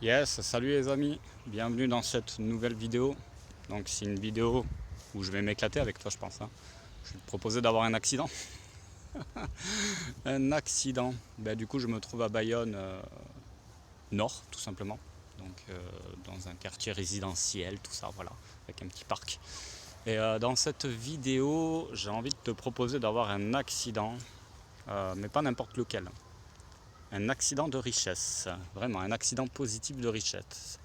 Yes, salut les amis, bienvenue dans cette nouvelle vidéo. Donc c'est une vidéo où je vais m'éclater avec toi je pense, hein. Je vais te proposer d'avoir un accident. Un accident. Du coup je me trouve à Bayonne Nord tout simplement. Donc dans un quartier résidentiel, tout ça, voilà, avec un petit parc. Et dans cette vidéo j'ai envie de te proposer d'avoir un accident, mais pas n'importe lequel. Un accident de richesse, vraiment un accident positif de richesse.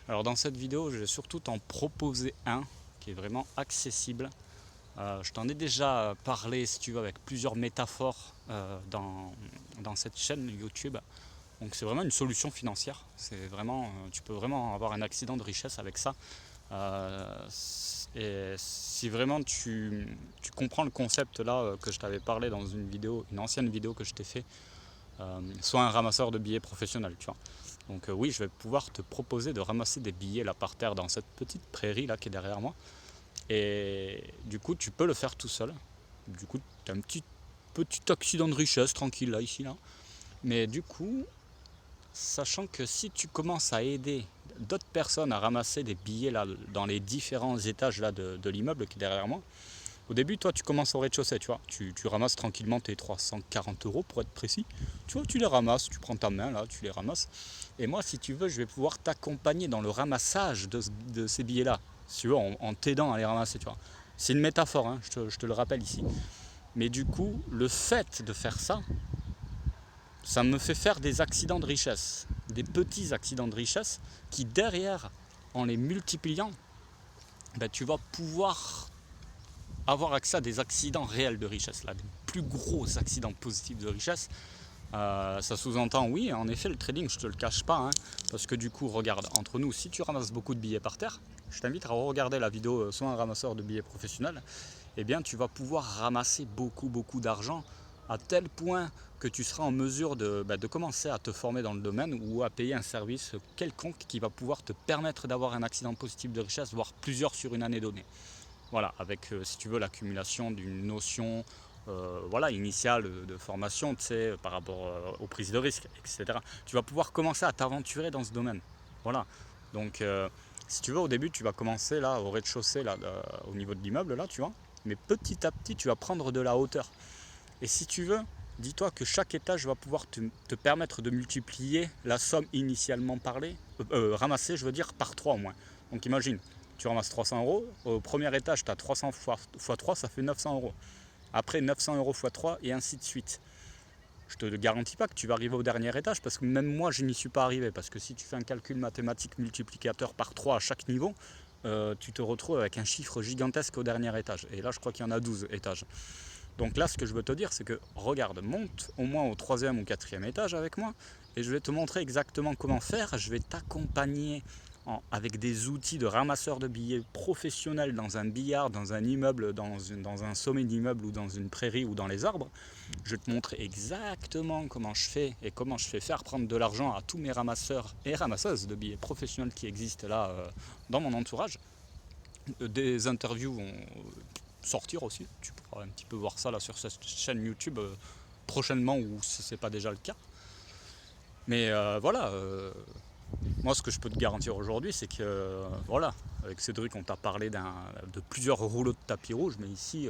Alors dans cette vidéo, je vais surtout t'en proposer un qui est vraiment accessible. Je t'en ai déjà parlé, si tu veux, avec plusieurs métaphores dans cette chaîne YouTube. Donc c'est vraiment une solution financière. C'est vraiment, tu peux vraiment avoir un accident de richesse avec ça. Euh, et si vraiment tu comprends le concept là que je t'avais parlé dans une vidéo, une ancienne vidéo que je t'ai fait, soit un ramasseur de billets professionnel, tu vois. Donc oui, je vais pouvoir te proposer de ramasser des billets là par terre dans cette petite prairie là qui est derrière moi. Et du coup, tu peux le faire tout seul. Du coup, tu as un petit accident de richesse tranquille là, ici là. Mais du coup, sachant que si tu commences à aider d'autres personnes à ramasser des billets là dans les différents étages là de l'immeuble qui est derrière moi, au début, toi, tu commences au rez-de-chaussée, tu vois. Tu ramasses tranquillement tes 340 euros pour être précis. Tu vois, tu les ramasses, tu prends ta main là, tu les ramasses. Et moi, si tu veux, je vais pouvoir t'accompagner dans le ramassage de ces billets-là. Si tu veux, en t'aidant à les ramasser, tu vois. C'est une métaphore, hein, je te le rappelle ici. Mais du coup, le fait de faire ça, ça me fait faire des accidents de richesse. Des petits accidents de richesse qui, derrière, en les multipliant, tu vas pouvoir avoir accès à des accidents réels de richesse, là, des plus gros accidents positifs de richesse. Ça sous-entend, oui, en effet, le trading, je te le cache pas, hein, parce que du coup, regarde, entre nous, si tu ramasses beaucoup de billets par terre, je t'invite à regarder la vidéo Soit un ramasseur de billets professionnel, eh bien, tu vas pouvoir ramasser beaucoup d'argent à tel point que tu seras en mesure de commencer à te former dans le domaine ou à payer un service quelconque qui va pouvoir te permettre d'avoir un accident positif de richesse, voire plusieurs sur une année donnée. Voilà, avec, si tu veux, l'accumulation d'une notion voilà, initiale de formation, tu sais, par rapport aux prises de risque, etc. Tu vas pouvoir commencer à t'aventurer dans ce domaine. Voilà. Donc, si tu veux, au début, tu vas commencer là, au rez-de-chaussée, là, au niveau de l'immeuble, là, tu vois. Mais petit à petit, tu vas prendre de la hauteur. Et si tu veux, dis-toi que chaque étage va pouvoir te permettre de multiplier la somme initialement ramassée, je veux dire, par 3 au moins. Donc imagine, tu ramasses 300 euros, au premier étage, tu as 300 fois 3, ça fait 900 euros. Après 900 euros fois 3 et ainsi de suite. Je te garantis pas que tu vas arriver au dernier étage parce que même moi, je n'y suis pas arrivé. Parce que si tu fais un calcul mathématique multiplicateur par 3 à chaque niveau, tu te retrouves avec un chiffre gigantesque au dernier étage. Et là, je crois qu'il y en a 12 étages. Donc là, ce que je veux te dire, c'est que regarde, monte au moins au troisième ou quatrième étage avec moi et je vais te montrer exactement comment faire. Je vais t'accompagner avec des outils de ramasseur de billets professionnels dans un billard, dans un immeuble, dans un sommet d'immeuble ou dans une prairie ou dans les arbres. Je vais te montrer exactement comment je fais et comment je fais faire prendre de l'argent à tous mes ramasseurs et ramasseuses de billets professionnels qui existent là dans mon entourage. Des interviews vont sortir aussi. Tu pourras un petit peu voir ça là sur cette chaîne YouTube prochainement ou si ce n'est pas déjà le cas. Mais voilà, moi ce que je peux te garantir aujourd'hui, c'est que voilà, avec Cédric, on t'a parlé de plusieurs rouleaux de tapis rouge, mais ici,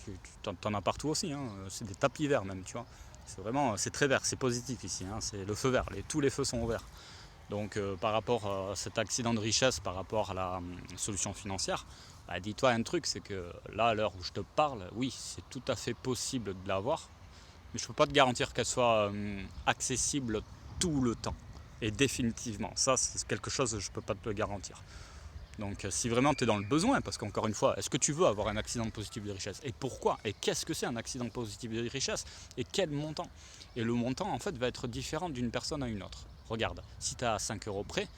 tu en as partout aussi. Hein. C'est des tapis verts même, tu vois. C'est vraiment, c'est très vert, c'est positif ici. Hein. C'est le feu vert, tous les feux sont verts. Donc par rapport à cet accident de richesse, par rapport à la solution financière, dis-toi un truc, c'est que là, à l'heure où je te parle, oui, c'est tout à fait possible de l'avoir, mais je ne peux pas te garantir qu'elle soit accessible tout le temps. Et définitivement, ça c'est quelque chose que je ne peux pas te le garantir. Donc si vraiment tu es dans le besoin, parce qu'encore une fois, est-ce que tu veux avoir un accident positif de richesse? Et pourquoi? Et qu'est-ce que c'est un accident positif de richesse? Et quel montant? Et le montant en fait va être différent d'une personne à une autre. Regarde, si tu as 5 euros près,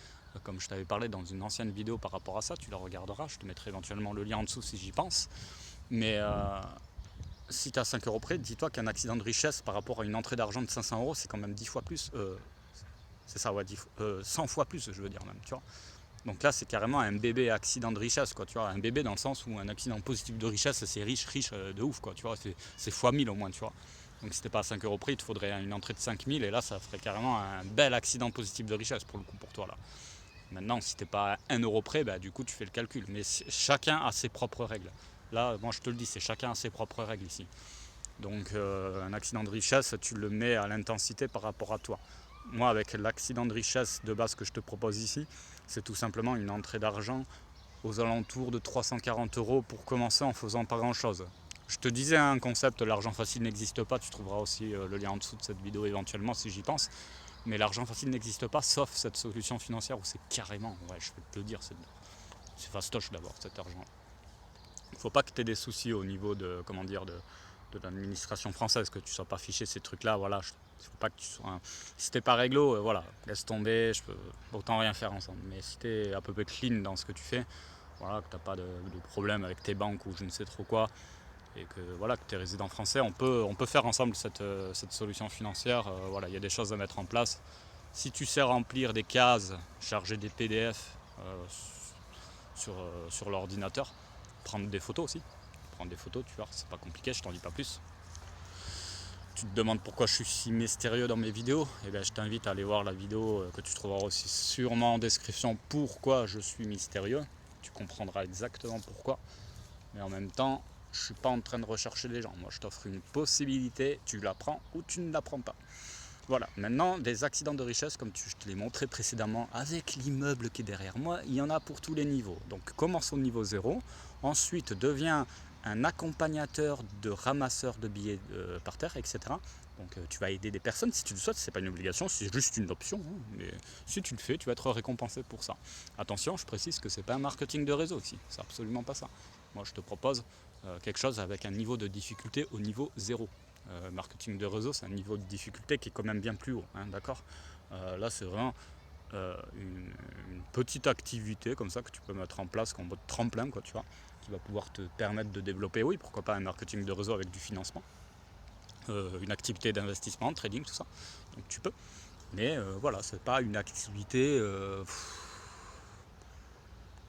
comme je t'avais parlé dans une ancienne vidéo par rapport à ça, tu la regarderas, je te mettrai éventuellement le lien en dessous si j'y pense. Mais si tu as 5 euros près, dis-toi qu'un accident de richesse par rapport à une entrée d'argent de 500 euros, c'est quand même 10 fois plus. C'est ça, ouais, 100 fois plus, je veux dire même, tu vois. Donc là, c'est carrément un bébé accident de richesse, quoi, tu vois. Un bébé dans le sens où un accident positif de richesse, c'est riche de ouf, quoi, tu vois. C'est fois 1000 au moins, tu vois. Donc si t'es pas à 5 € près, il te faudrait une entrée de 5000 et là ça ferait carrément un bel accident positif de richesse pour le coup pour toi là. Maintenant si t'es pas à 1 € près, bah, du coup tu fais le calcul. Mais chacun a ses propres règles. Là moi je te le dis, c'est chacun a ses propres règles ici. Donc un accident de richesse, tu le mets à l'intensité par rapport à toi. Moi avec l'accident de richesse de base que je te propose ici, c'est tout simplement une entrée d'argent aux alentours de 340 € pour commencer en faisant pas grand chose. Je te disais un concept, l'argent facile n'existe pas, tu trouveras aussi le lien en dessous de cette vidéo éventuellement si j'y pense. Mais l'argent facile n'existe pas sauf cette solution financière où c'est carrément, ouais je vais te le dire, c'est fastoche d'avoir cet argent. Il ne faut pas que tu aies des soucis au niveau de, comment dire, de l'administration française, que tu ne sois pas fiché ces trucs là, voilà. Faut pas que tu sois si t'es pas réglo, voilà, laisse tomber, autant rien faire ensemble. Mais si tu es à peu près clean dans ce que tu fais, voilà, que tu n'as pas de problème avec tes banques ou je ne sais trop quoi, et que voilà, que tu es résident français, on peut faire ensemble cette solution financière. Voilà, il y a des choses à mettre en place. Si tu sais remplir des cases, charger des PDF sur l'ordinateur, prendre des photos aussi. Prendre des photos, tu vois, c'est pas compliqué, je t'en dis pas plus. Tu te demandes pourquoi je suis si mystérieux dans mes vidéos, et bien je t'invite à aller voir la vidéo que tu trouveras aussi sûrement en description pourquoi je suis mystérieux. Tu comprendras exactement pourquoi. Mais en même temps, je ne suis pas en train de rechercher les gens. Moi, je t'offre une possibilité, tu la prends ou tu ne la prends pas. Voilà, maintenant, des accidents de richesse, comme je te l'ai montré précédemment, avec l'immeuble qui est derrière moi, il y en a pour tous les niveaux. Donc commence au niveau 0, ensuite deviens un accompagnateur de ramasseurs de billets par terre, etc. Donc tu vas aider des personnes si tu le souhaites, c'est pas une obligation, c'est juste une option. Hein, mais si tu le fais, tu vas être récompensé pour ça. Attention, je précise que c'est pas un marketing de réseau ici, c'est absolument pas ça. Moi je te propose quelque chose avec un niveau de difficulté au niveau 0. Marketing de réseau, c'est un niveau de difficulté qui est quand même bien plus haut, hein, d'accord. Là, c'est vraiment une petite activité comme ça que tu peux mettre en place en mode tremplin, quoi, tu vois, qui va pouvoir te permettre de développer, oui, pourquoi pas un marketing de réseau avec du financement, une activité d'investissement, trading, tout ça. Donc tu peux. Mais voilà, c'est pas une activité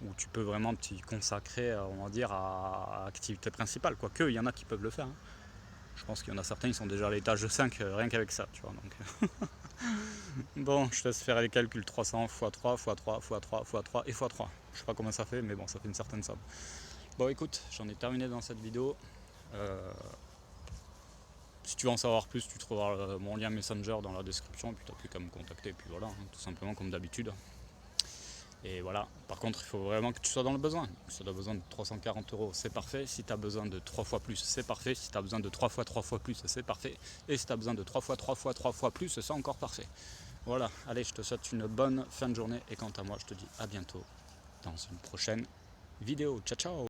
où tu peux vraiment t'y consacrer, on va dire, à activité principale. Quoique, il y en a qui peuvent le faire. Hein. Je pense qu'il y en a certains, ils sont déjà à l'étage de 5, rien qu'avec ça, tu vois. Donc. Bon, je te laisse faire les calculs. 300 x 3, x 3, x 3, x 3 et x 3. Je sais pas comment ça fait, mais bon, ça fait une certaine somme. Bon, écoute, j'en ai terminé dans cette vidéo. Si tu veux en savoir plus, tu trouveras mon lien Messenger dans la description, et puis tu n'as plus qu'à me contacter, et puis voilà, hein, tout simplement comme d'habitude. Et voilà, par contre, il faut vraiment que tu sois dans le besoin. Si tu as besoin de 340 €, c'est parfait. Si tu as besoin de 3 fois plus, c'est parfait. Si tu as besoin de 3 fois 3 fois plus, c'est parfait. Et si tu as besoin de 3 fois 3 fois 3 fois plus, c'est encore parfait. Voilà, allez, je te souhaite une bonne fin de journée. Et quant à moi, je te dis à bientôt dans une prochaine vidéo. Ciao, ciao!